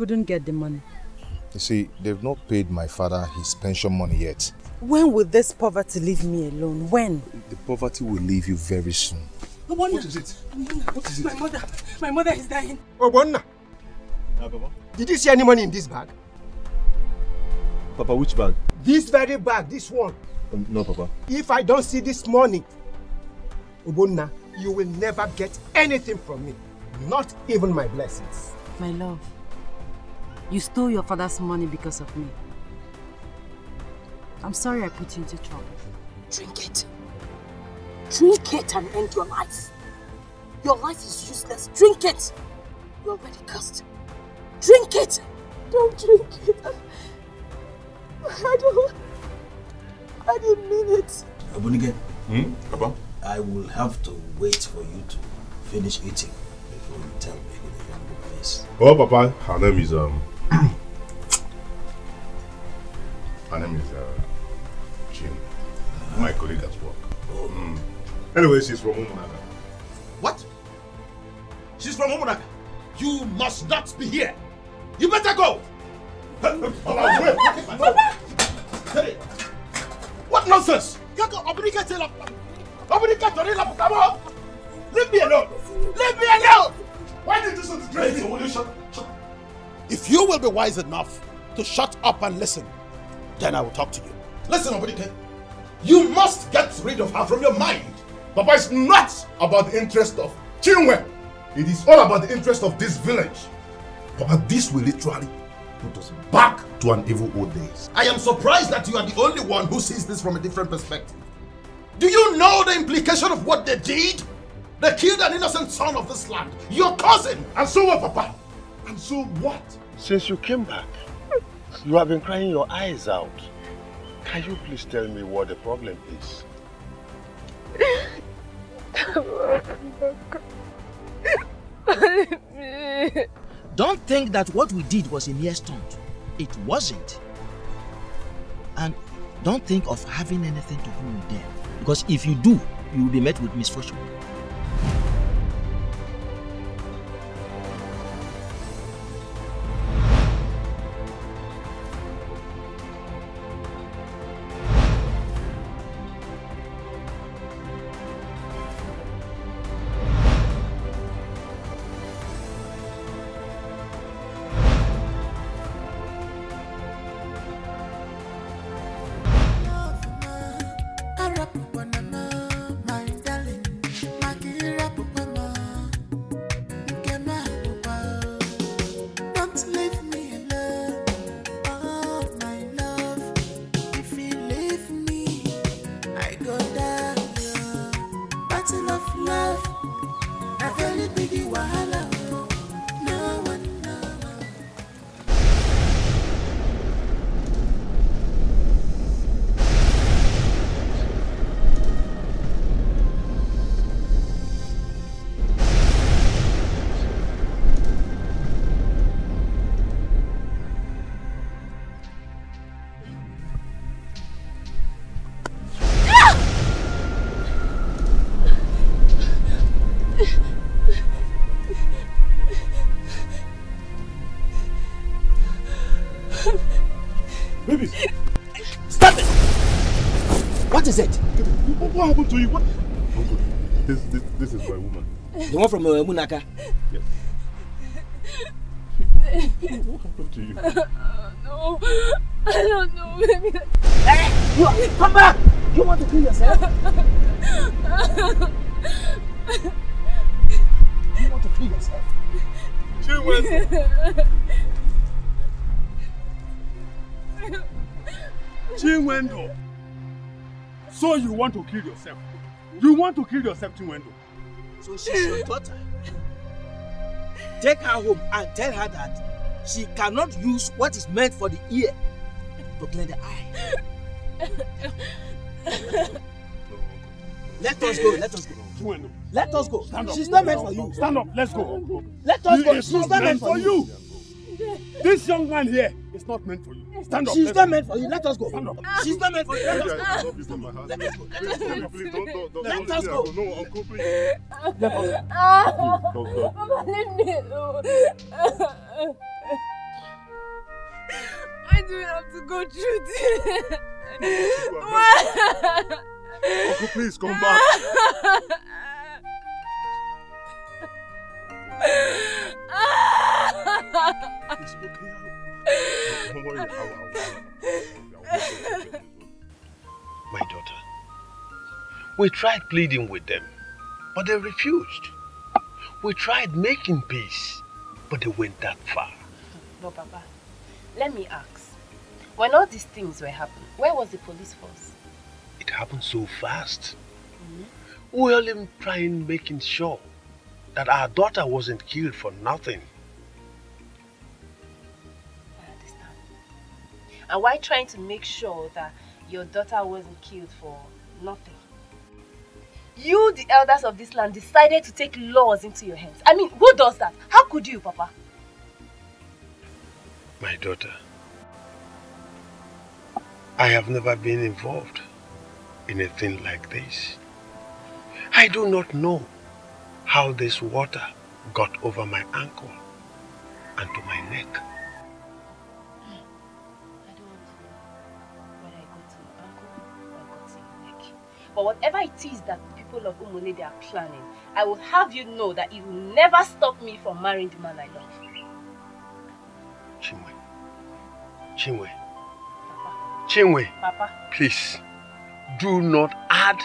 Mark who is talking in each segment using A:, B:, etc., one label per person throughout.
A: wouldn't get the money?
B: You see, they've not paid my father his pension money yet.
A: When will this poverty leave me alone? When?
B: The poverty will leave you very soon.
C: What
B: is it?
C: What is it? My mother is dying.
D: Obonna. Did you see any money in this bag?
B: Papa, which bag?
D: This very bag, this one.
B: No, Papa.
D: If I don't see this money, Obonna, you will never get anything from me. Not even my blessings.
A: My love, you stole your father's money because of me. I'm sorry I put you into trouble.
C: Drink it. Drink it and end your life. Your life is useless. Drink it. You're already cursed. Drink it. Don't drink it. I didn't mean it.
E: Abunige,
B: Papa?
E: I will have to wait for you to finish eating before you tell me who the young woman is.
B: Oh, Papa, her name is Jim. My colleague at work. Anyway, she's from Umunaka.
F: What? She's from Umunaka? You must not be here. You better go. What nonsense? Leave me alone. Leave me alone. Why did you do this? Will you shut up? If you will be wise enough to shut up and listen, then I will talk to you. Listen, Obudike. You must get rid of her from your mind. Papa, it's not about the interest of Chinwe. It is all about the interest of this village. Papa, this will literally put us back to an evil old days. I am surprised that you are the only one who sees this from a different perspective. Do you know the implication of what they did? They killed an innocent son of this land, your cousin. And so what, Papa? And so what?
G: Since you came back, you have been crying your eyes out. Can you please tell me what the problem is?
H: Don't think that what we did was a mere stunt. It wasn't. And don't think of having anything to do with them. Because if you do, you will be met with misfortune.
F: What happened to you? What?
B: Uncle, this is my woman.
H: The one from Munaka?
B: Yes. What happened to you?
C: No, I don't know. Maybe.
H: Hey, come back! You want to kill yourself? You want to kill yourself?
F: Chinwendo. So you want to kill yourself? You want to kill yourself, Chinwendo?
H: So she's your daughter. Take her home and tell her that she cannot use what is meant for the ear to clear the eye. Let us go, let us go.
F: Chinwendo.
H: Let us go.
F: Stand up.
H: She's not meant for you.
F: Stand up, let's go.
H: Let us go.
F: She's not meant for you. This young man here is not meant for you. Stand up.
H: She's not meant for you. Let us go.
F: Stand up.
H: She's not meant for you. Let us go.
B: I love you from my heart.
H: Let us go. Let us go.
B: Please, don't
H: Let us go.
B: No, Uncle, please.
C: Mama, leave me alone.
I: Uncle Trudy.
B: Uncle, please come back. It's okay. Don't worry.
G: My daughter, we tried pleading with them, but they refused. We tried making peace, but they went that far.
C: But Papa, let me ask. When all these things were happening, where was the police force?
G: It happened so fast. We were only trying making sure that our daughter wasn't killed for nothing.
C: I understand. And why trying to make sure that your daughter wasn't killed for nothing? You, the elders of this land, decided to take laws into your hands. I mean, who does that? How could you, Papa?
G: My daughter, I have never been involved in a thing like this. I do not know how this water got over my ankle and to my neck.
C: I don't know whether it got to your ankle or got to your neck. But whatever it is that the people of Umulede are planning, I will have you know that it will never stop me from marrying the man I love.
G: Chinwe, Chinwe,
C: Papa,
G: please do not add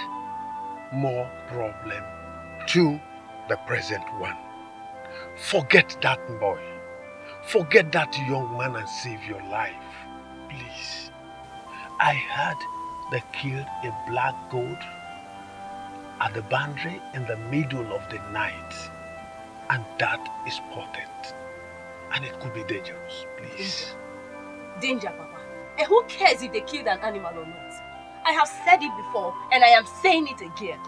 G: more problem to the present one. Forget that boy. Forget that young man and save your life. Please. I heard they killed a black goat at the boundary in the middle of the night. And that is potent. And it could be dangerous. Please.
C: Danger, Papa. And who cares if they killed an animal or not? I have said it before and I am saying it again.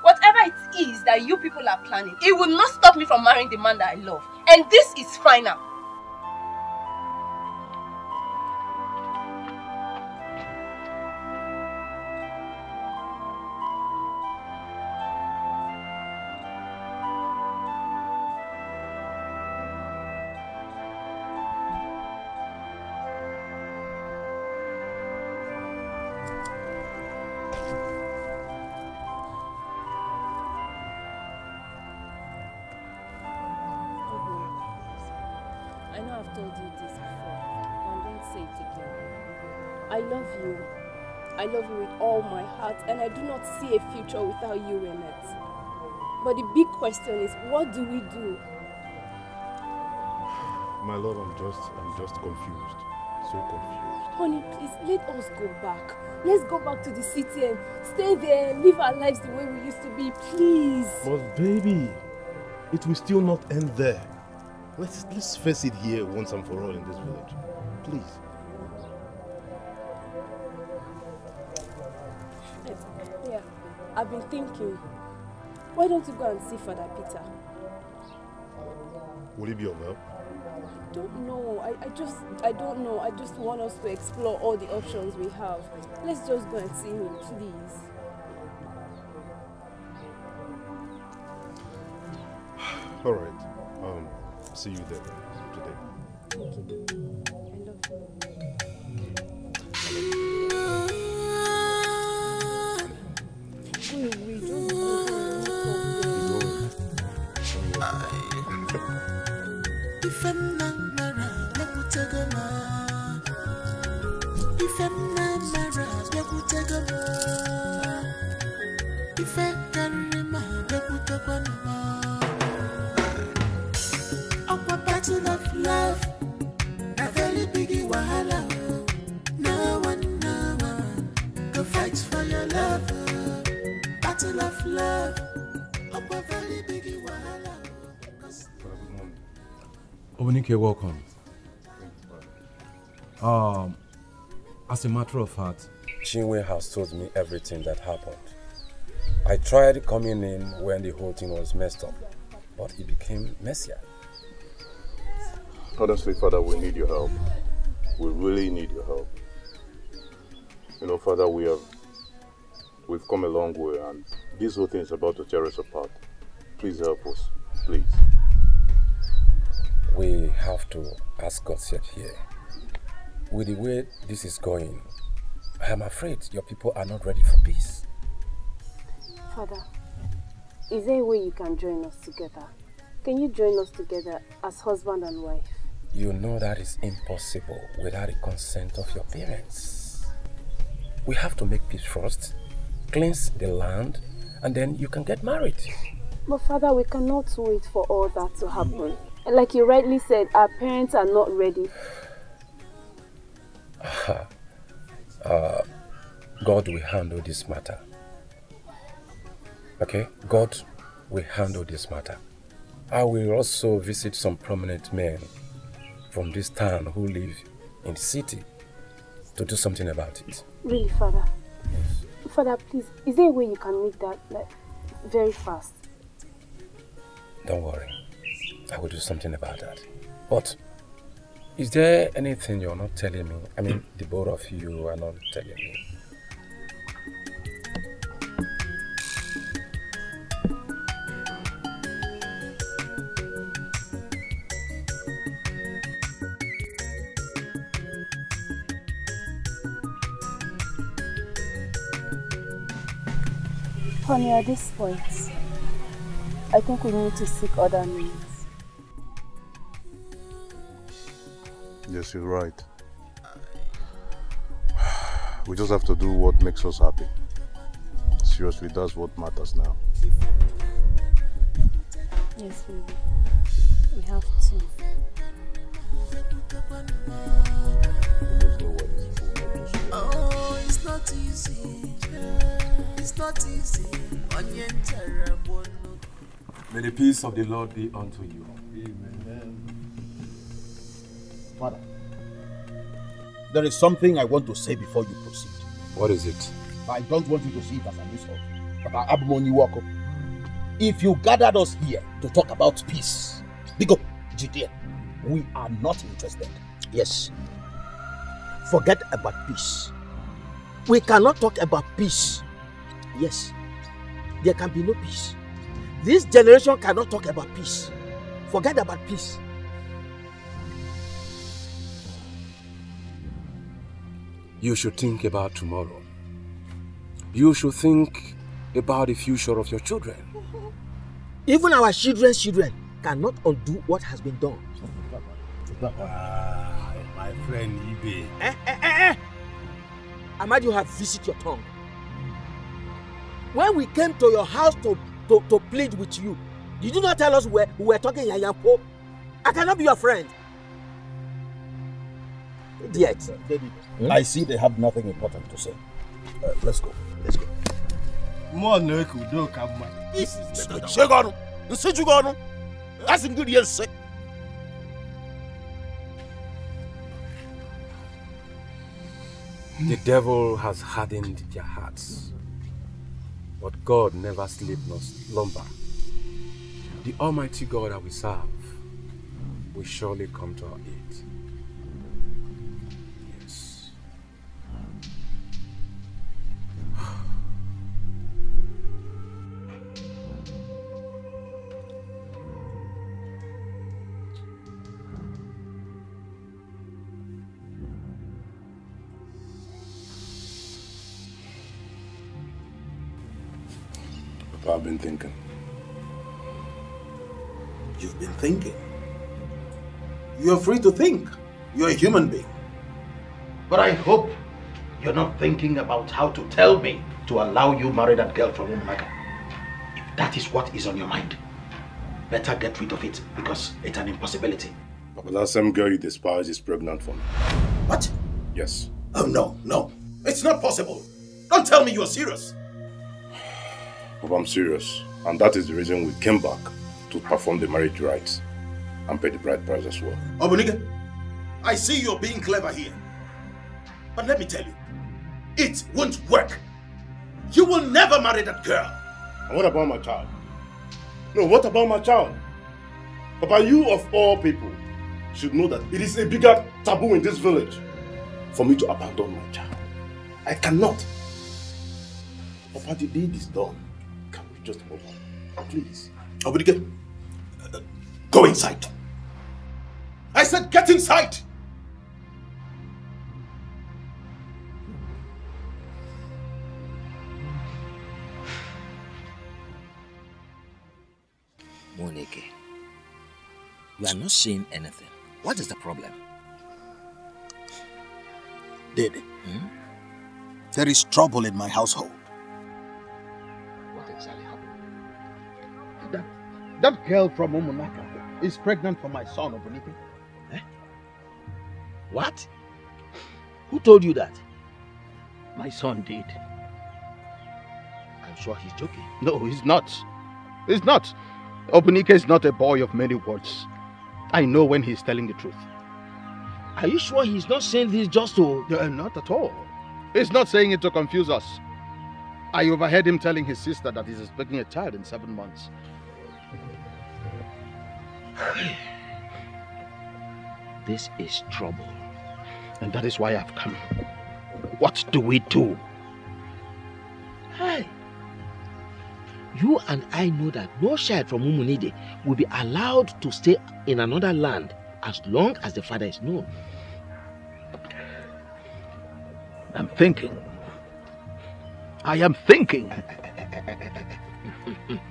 C: Whatever it is that you people are planning, it will not stop me from marrying the man that I love. And this is final.
J: I love you with all my heart and I do not see a future without you in it. But the big question is, what do we do?
B: My love, I'm just confused. So confused.
J: Honey, please, let us go back. Let's go back to the city and stay there and live our lives the way we used to be, please.
B: But baby, it will still not end there. Let's face it here once and for all in this village. Please.
J: Yeah, I've been thinking. Why don't you go and see Father Peter?
B: Will he be of help?
J: I don't know. I don't know. I just want us to explore all the options we have. Let's just go and see him, please.
B: All right. See you there today.
J: Thank you.
K: Dikeh, welcome. As a matter of fact,
L: Chinwe has told me everything that happened. I tried coming in when the whole thing was messed up, but it became messier.
B: Honestly, Father, we need your help. We really need your help. You know, Father, we've come a long way, and this whole thing is about to tear us apart. Please help us, please.
L: We have to ask God here. with the way this is going, I am afraid your people are not ready for peace.
J: Father, is there a way you can join us together? Can you join us together as husband and wife?
L: You know that is impossible without the consent of your parents. We have to make peace first, cleanse the land, and then you can get married.
J: But Father, we cannot wait for all that to happen. Like you rightly said, our parents are not ready.
L: God will handle this matter. Okay? God will handle this matter. I will also visit some prominent men from this town who live in the city to do something about it.
J: Really, Father? Yes. Father, please, is there a way you can make that very fast?
L: Don't worry. I will do something about that. But is there anything you're not telling me? I mean, the both of you are not telling me.
J: Honey, at this point, I think we need to seek other means.
B: Yes, you're right. We just have to do what makes us happy. Seriously, that's what matters now.
J: Yes, baby. We have to.
I: Oh, it's not easy. It's not easy.
K: May the peace of the Lord be unto you.
F: Amen. Father, there is something I want to say before you proceed.
K: What is it?
F: I don't want you to see it as an insult, but Abumoni Wako. If you gathered us here to talk about peace, Bigo, Judea, we are not interested. Yes. Forget about peace. We cannot talk about peace. Yes. There can be no peace. This generation cannot talk about peace. Forget about peace.
L: You should think about tomorrow. You should think about the future of your children.
F: Even our children's children cannot undo what has been done.
E: My friend Ibe.
F: Amadi, you have visited your tongue. When we came to your house to plead with you, did you not tell us we were talking Yayampo? I cannot be your friend. Idiot.
E: David, I see they have nothing important to say. Let's go. Let's go.
F: This is the That's good, yes.
L: The devil has hardened their hearts, but God never sleeps nor slumber. The Almighty God that we serve will surely come to our aid. Yes.
B: I've been thinking.
F: You've been thinking? You're free to think. You're a human being. But I hope you're not thinking about how to tell me to allow you marry that girl from Umaga. If that is what is on your mind, better get rid of it because it's an impossibility.
B: But that same girl you despise is pregnant for me.
F: What?
B: Yes.
F: Oh, no. It's not possible. Don't tell me you're serious.
B: But I'm serious. And that is the reason we came back to perform the marriage rites and pay the bride price as well.
F: Obuniga, I see you're being clever here. But let me tell you, it won't work. You will never marry that girl.
B: And what about my child? No, what about my child? Papa, you of all people should know that it is a bigger taboo in this village for me to abandon my child. I cannot. Papa, the deed is done. Can we just move on? Please.
F: Obuniga, go inside. I said get inside.
H: You are not saying anything. What is the problem?
F: Dede, there is trouble in my household.
H: What exactly happened?
F: That girl from Umunaka is pregnant for my son, Obunike.
H: Eh? What? Who told you that?
F: My son did.
H: I'm sure he's joking.
F: No, he's not. He's not. Obunike is not a boy of many words. I know when he's telling the truth.
H: Are you sure he's not saying this just to...
F: Not at all. He's not saying it to confuse us. I overheard him telling his sister that he's expecting a child in 7 months.
H: This is trouble.
F: And that is why I've come. What do we do?
H: Hey! You and I know that no child from Umunide will be allowed to stay in another land as long as the father is known.
F: I'm thinking. I am thinking.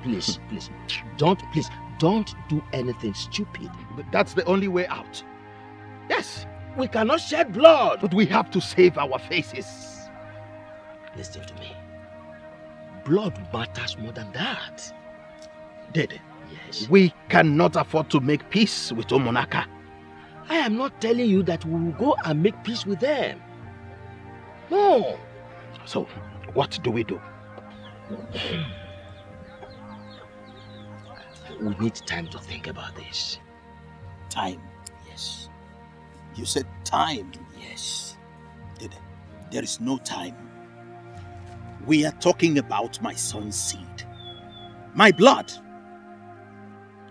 H: Please, don't do anything stupid.
F: But that's the only way out. Yes.
H: We cannot shed blood.
F: But we have to save our faces.
H: Listen to me. Blood matters more than that.
F: Dede,
H: yes.
F: We cannot afford to make peace with Umunaka.
H: I am not telling you that we will go and make peace with them. No.
F: So, what do we do?
H: We need time to think about this.
F: Time?
H: Yes.
F: You said time?
H: Yes.
F: Dede, there is no time. We are talking about my son's seed. My blood.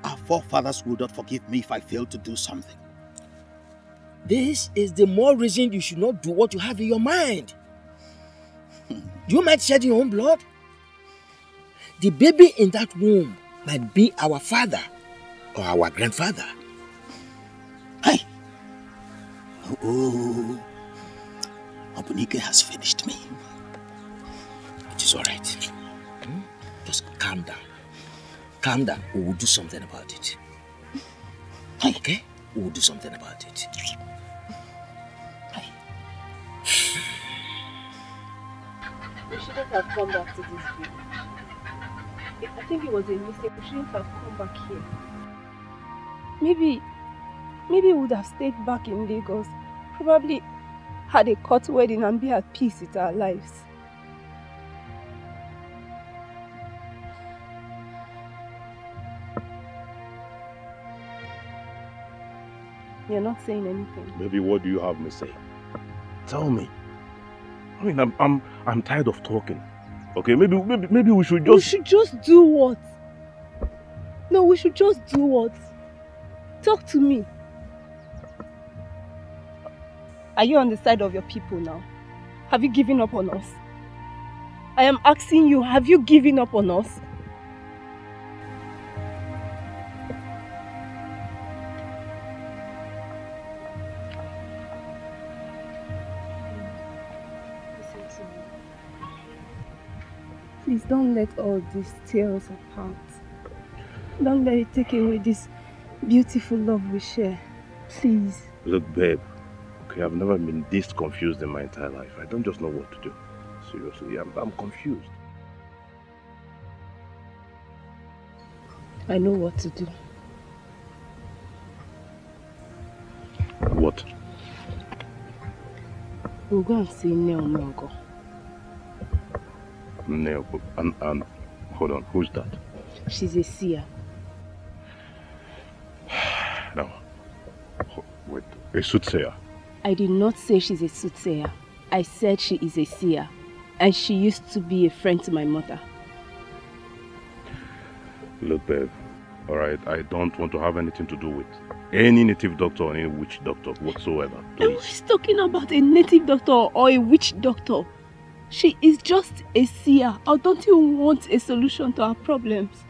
F: Our forefathers would not forgive me if I failed to do something.
H: This is the more reason you should not do what you have in your mind. You might shed your own blood. The baby in that womb might be our father or our grandfather.
F: Hey! Oh, Obunike has finished me.
H: It is all right. Just calm down. Calm down. We will do something about it. Okay? We will do something about it.
C: We shouldn't have come back to this village. I think it was a mistake. We shouldn't have come back here.
J: Maybe we would have stayed back in Lagos. Probably had a court wedding and be at peace with our lives. You're not saying anything.
B: Baby, what do you have me say? Tell me. I mean, I'm tired of talking. Okay, maybe we should just...
J: We should just do what? No, we should just do what? Talk to me. Are you on the side of your people now? Have you given up on us? I am asking you, have you given up on us? Please don't let all this tear us apart. Don't let it take away this beautiful love we share. Please.
B: Look, babe. Okay, I've never been this confused in my entire life. I don't just know what to do. Seriously, I'm confused.
J: I know what to do.
B: What?
J: We'll go and see Neomongo.
B: No, and hold on, who's that?
J: She's a seer.
B: No. Wait, a soothsayer?
J: I did not say she's a soothsayer. I said she is a seer. And she used to be a friend to my mother.
B: Look, babe, alright, I don't want to have anything to do with any native doctor or any witch doctor whatsoever, please.
J: She's talking about a native doctor or a witch doctor. She is just a seer. Or don't you want a solution to our problems?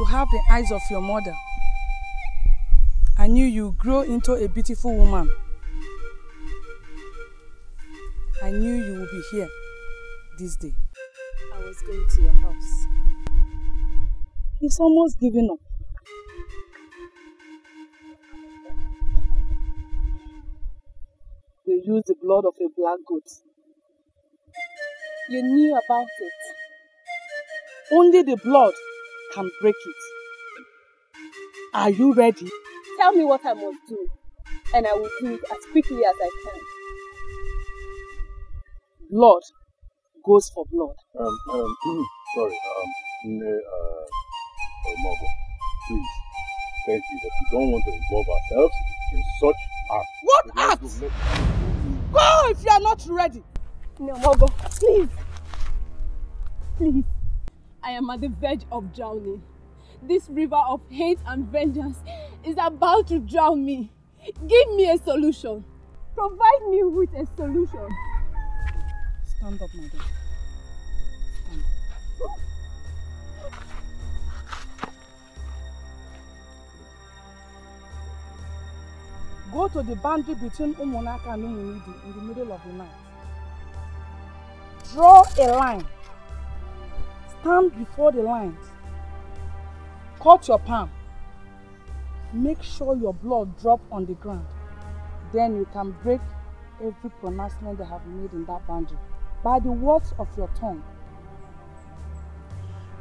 M: you have the eyes of your mother. I knew you grow into a beautiful woman. I knew you would be here this day.
C: I was going to your house.
M: He's almost giving up. They used the blood of a black goat.
C: You knew about it.
M: Only the blood can break it. Are you ready?
C: Tell me what I must do, and I will do it as quickly as I can.
M: Blood goes for blood.
B: Sorry, Mogo, please, thank you, but we don't want to involve ourselves in such acts.
M: What acts? Go if you are not ready.
C: No, Mogo, please. Please. I am at the verge of drowning. This river of hate and vengeance is about to drown me. Give me a solution. Provide me with a solution.
M: Stand up, my daughter. Stand up. Go to the boundary between Umunaka and Umunidi in the middle of the night. Draw a line. Stand before the lines. Cut your palm. Make sure your blood drops on the ground. Then you can break every pronouncement they have made in that boundary by the words of your tongue.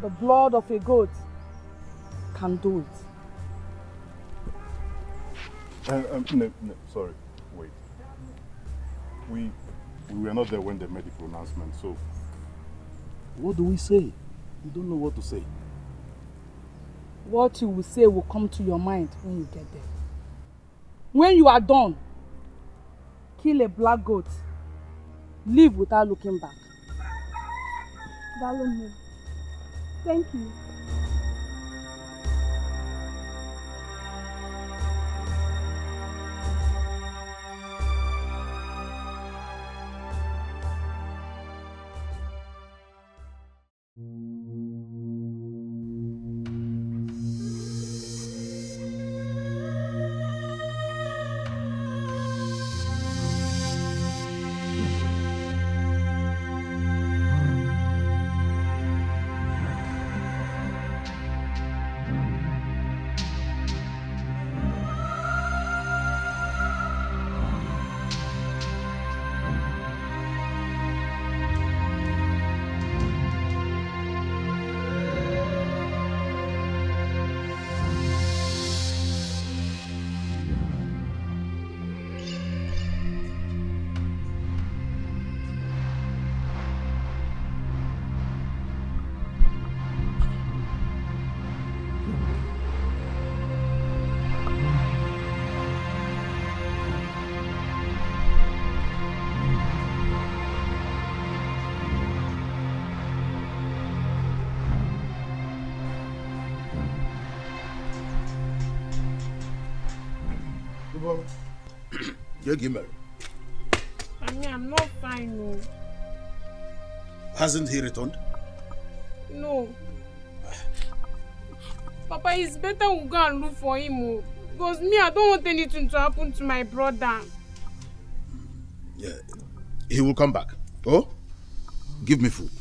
M: The blood of a goat can do it.
B: No, sorry, wait. We were not there when they made the pronouncement, so what do we say? We don't know what to say.
M: What you will say will come to your mind when you get there. When you are done, kill a black goat. Leave without looking back.
J: Balomo, thank you.
F: You're married.
N: I mean, I'm not fine, no.
F: Hasn't he returned?
N: No. Papa, it's better we go and look for him. Because me, I don't want anything to happen to my brother.
F: Yeah. He will come back. Oh? Give me food.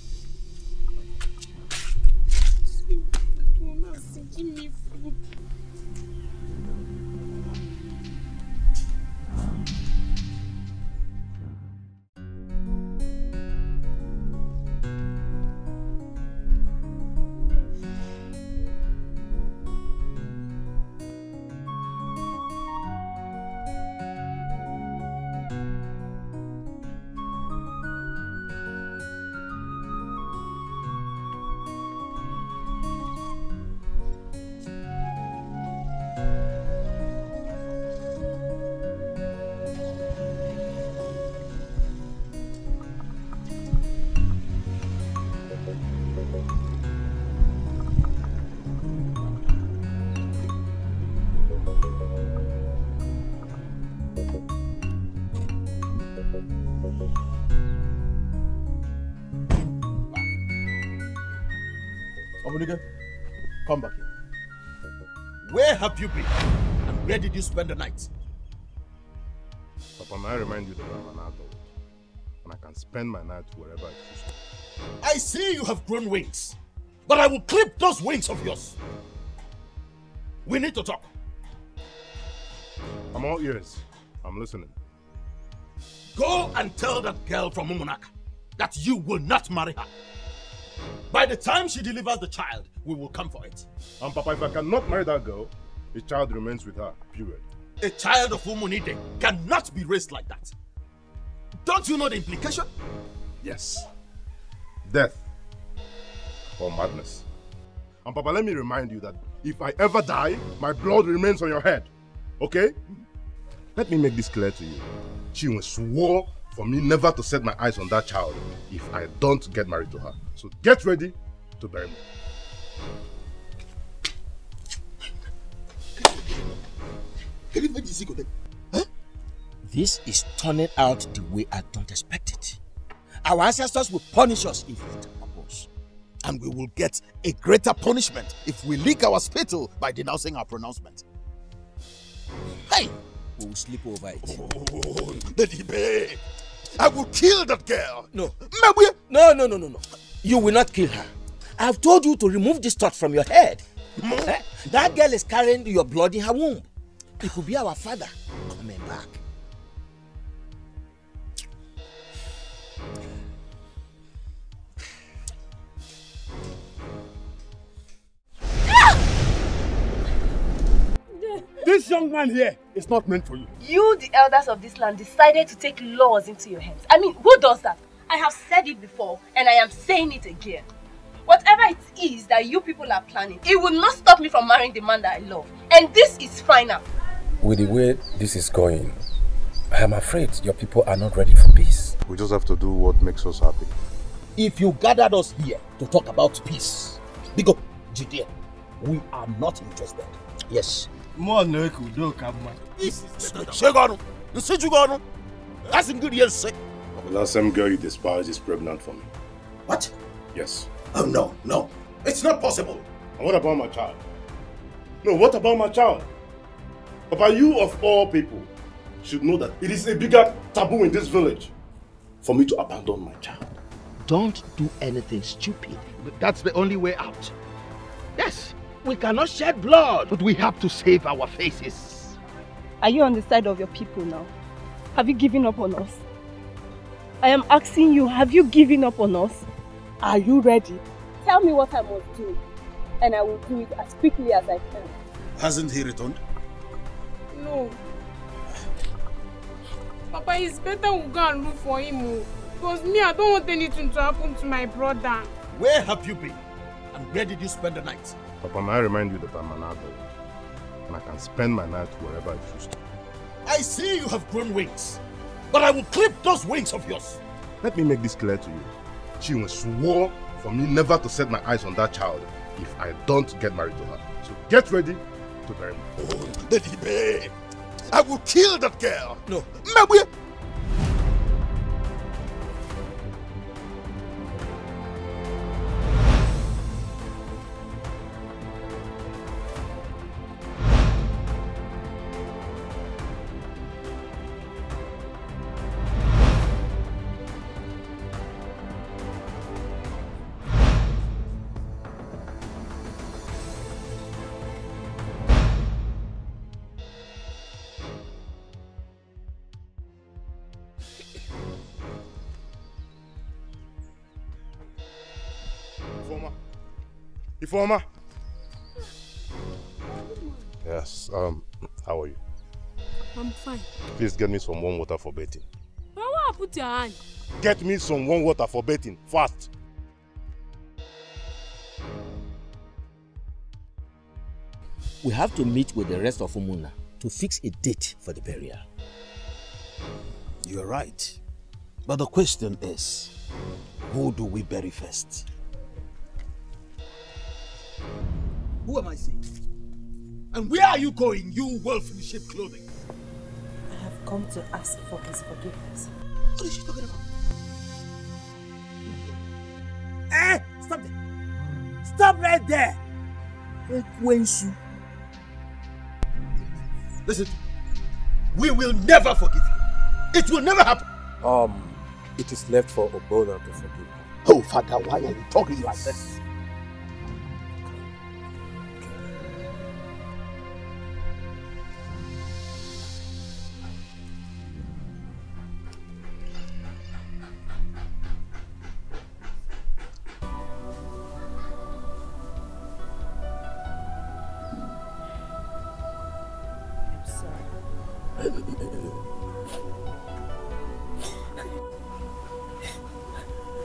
N: Give me food.
F: Come back here. Where have you been? And where did you spend the night?
B: Papa, may I remind you that I'm an adult. And I can spend my night wherever I choose.
F: I see you have grown wings. But I will clip those wings of yours. We need to talk.
B: I'm all ears. I'm listening.
F: Go and tell that girl from Umunaka that you will not marry her. By the time she delivers the child, we will come for it.
B: And Papa, if I cannot marry that girl, the child remains with her, period.
F: A child of Umunide cannot be raised like that. Don't you know the implication?
B: Yes. Death. Or madness. And Papa, let me remind you that if I ever die, my blood remains on your head. Okay? Let me make this clear to you. Chinwe swore for me never to set my eyes on that child if I don't get married to her. So get ready to bury me.
H: This is turning out the way I don't expect it. Our ancestors will punish us if it happens.
F: And we will get a greater punishment if we leak our spittle by denouncing our pronouncement. Hey!
H: We will sleep over it.
F: Oh, the debate! I will kill that girl!
H: No. No. You will not kill her. I have told you to remove this thought from your head. That girl is carrying your blood in her womb. It could be our father coming back.
F: This young man here is not meant for you.
C: You, the elders of this land, decided to take laws into your hands. I mean, who does that? I have said it before, and I am saying it again. Whatever it is that you people are planning, it will not stop me from marrying the man that I love. And this is final.
L: With the way this is going, I am afraid your people are not ready for peace.
B: We just have to do what makes us happy.
F: If you gathered us here to talk about peace, Bigo, Judea, we are not interested.
H: Yes.
F: That's some good years, sir.
B: The last time girl you despise is pregnant for me.
F: What?
B: Yes.
F: Oh, no. It's not possible.
B: And what about my child? No, what about my child? Papa, you of all people should know that it is a bigger taboo in this village for me to abandon my child.
H: Don't do anything stupid.
F: That's the only way out.
H: Yes, we cannot shed blood,
F: but we have to save our faces.
J: Are you on the side of your people now? Have you given up on us? I am asking you, have you given up on us?
M: Are you ready? Tell me what I must do, and I will do it as quickly as I can.
F: Hasn't he returned?
N: No. Papa, it's better we go and look for him. Because me, I don't want anything to happen to my brother.
F: Where have you been? And where did you spend the night?
B: Papa, may I remind you that I'm an adult. And I can spend my night wherever I choose to.
F: I see you have grown wings. But I will clip those wings of yours.
B: Let me make this clear to you. Chinwe swore for me never to set my eyes on that child if I don't get married to her. So get ready to bury me.
F: Oh, the debate! I will kill that girl!
H: No.
B: Informer. Yes, how are you?
N: I'm fine.
B: Please get me some warm water for bathing.
N: But why put your hand?
B: Get me some warm water for bathing, fast.
H: We have to meet with the rest of Umuna to fix a date for the burial.
E: You're right. But the question is, who do we bury first?
F: Who am I seeing? And where are you going, you wolf in sheep clothing?
O: I have come to ask for his forgiveness.
F: What is she talking about?
H: Stop there! Stop right there!
F: Listen, we will never forgive you. It will never happen.
L: It is left for Oboda to forgive her.
F: Oh, Father, why are you talking like this?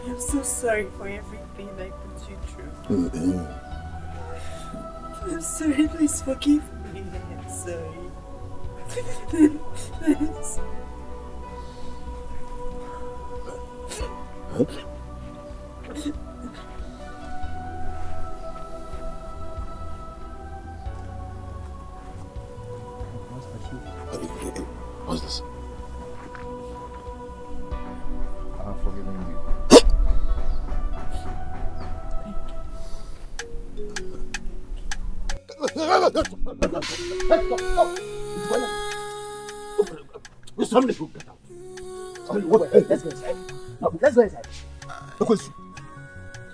O: I'm so sorry for everything I put you through. I'm sorry, please forgive me. I'm sorry. Please.
F: What's this?
K: I'm forgiving you.
F: Somebody go get out. Let's go inside. No, let's go inside. Because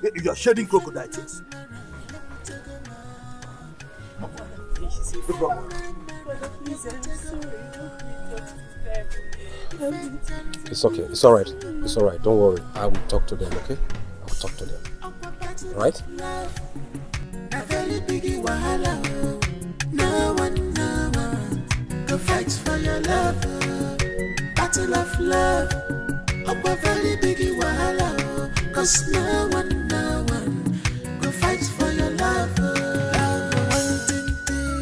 F: you are shedding crocodile tears.
L: It's okay. It's alright. It's alright. Don't worry. I will talk to them, okay? I will talk to them. Alright?
I: No one go fight for your love. Battle of love. Up a very big wahala. Cause no one go fight for your love.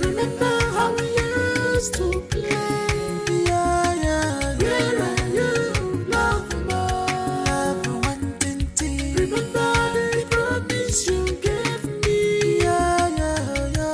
I: Remember how we used to play. Where are you? Love more. Remember the promise you gave me. Where are you?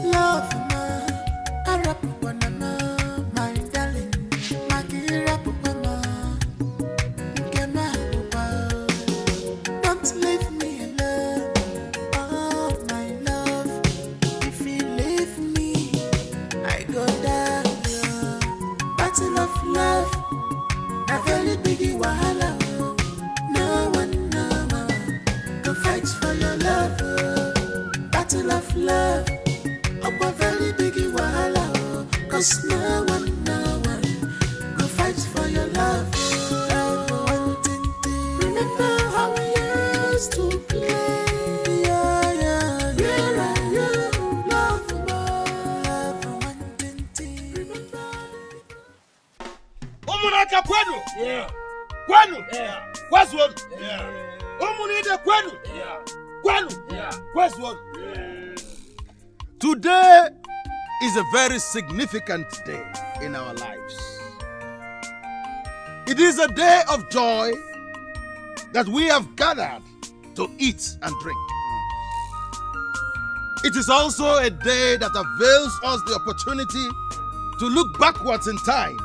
I: Love ma, Arapuanama, my darling, Magira Pupama, Gema Pupa. Don't leave me alone, oh my love. If you leave me, I go down. Battle of love, a very big wahala. No one go fight for your love. Battle of love. Up a very big wahala, cause no one go fight for your love. Remember how we used to play. Where are you? Love more.
F: Umunaka kwenu? Yeah. Kwenu? Yeah. Where's one? Yeah. Umunide kwenu? Yeah. Kwenu? Yeah. Where's one? Yeah. Today is a very significant day in our lives. It is a day of joy that we have gathered to eat and drink. It is also a day that avails us the opportunity to look backwards in time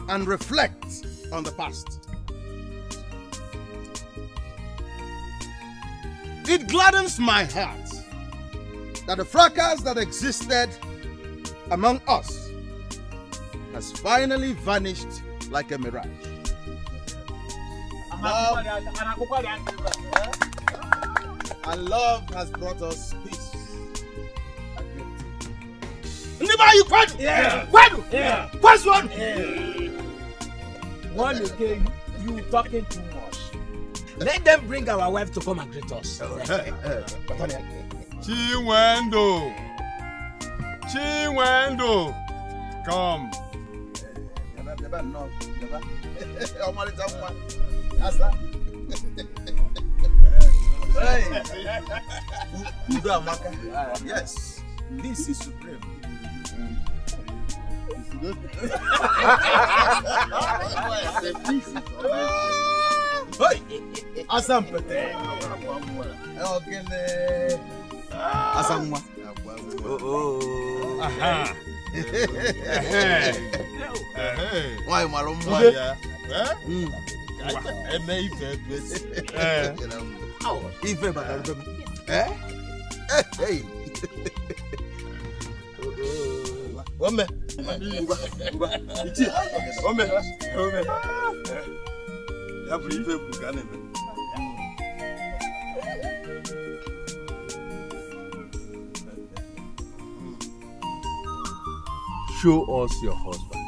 F: and reflect on the past. It gladdens my heart that the fracas that existed among us has finally vanished like a mirage. And love has brought us peace and unity. Yeah. Yeah. Where's one?
H: One again, you talking too much. Let them bring our wife to come and greet us.
P: Chinwendo! Chinwendo! Come.
F: Yes, this is supreme. Asam pete. Asamwa. Aha. Why marumwa ya? Eme ife besi. Ife bakalube. Hey. Ome. Ichi. Ome. Ya buri ife bugane me.
L: Show us your husband.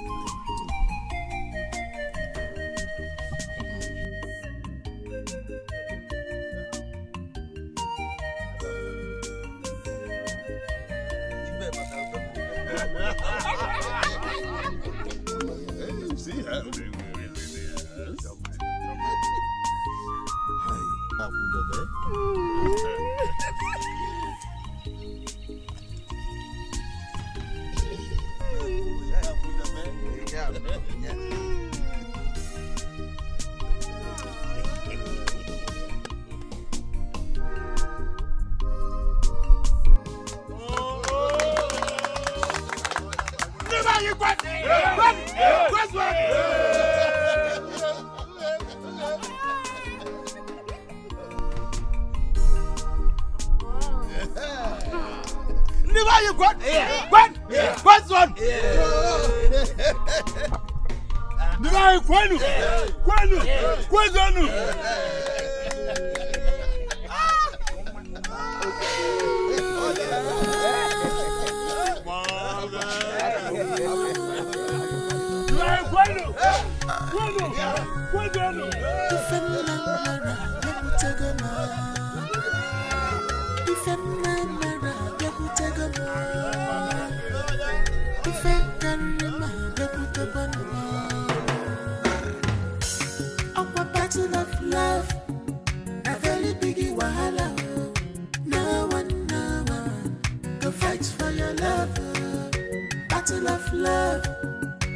I: Battle of love,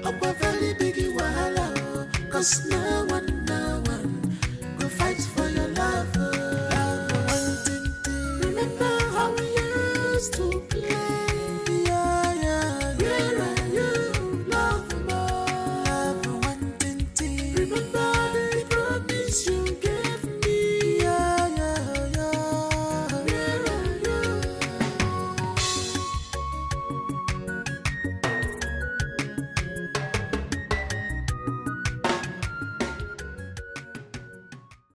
I: a very big wahala, 'cause no one